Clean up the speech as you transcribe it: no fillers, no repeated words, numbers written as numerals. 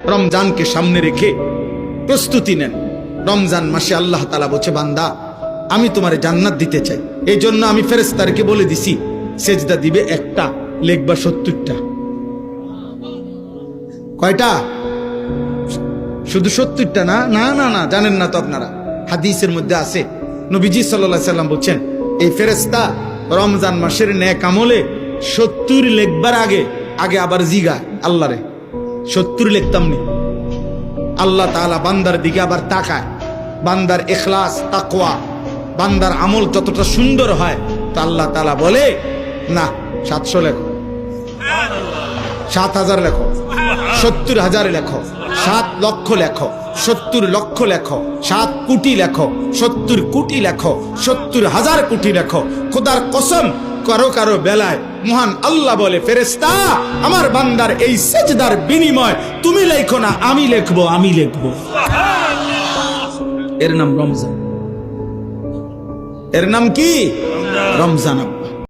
রমজানকে সামনে রেখে প্রস্তুতি নেন। রমজান মাসে আল্লাহ তাআলা বলছে, বান্দা আমি তোমারে জান্নাত দিতে চাই, এই জন্য আমি ফেরেশতাদেরকে বলে দিছি সেজদা দিবে একটা, লিখবা 70টা। কয়টা? শুধু 70টা না, না না না, জানেন না তো আপনারা। হাদিসের মধ্যে আছে, নবীজি সাল্লাল্লাহু আলাইহি সাল্লাম বলছেন, এই ফেরেশতা রমজান মাসের নেক আমলে 70 লিখবার আগে আবার জিগা আল্লাহরে 70 লিখতাম নি। আল্লাহ তাআলা বান্দার দিকে আবার তাকায়, বান্দার ইখলাস তাকওয়া, বান্দার আমল যতটা সুন্দর হয় তো আল্লাহ তাআলা বলে, না 700 লেখো, 7000 লেখো, 70000 লেখো, 7 লক্ষ লেখো, 70 লক্ষ লেখো, 7 কোটি লেখো, 70 কোটি লেখো, 70,000 কোটি লেখো। খোদার কসম, কারো কারো বেলায় মহান আল্লাহ বলে, ফেরেশতা আমার বান্দার এই সেজদার বিনিময় তুমি লেখো না, আমি লিখবো, আমি লিখবো। এর নাম রমজান। এর নাম কি? রমজান।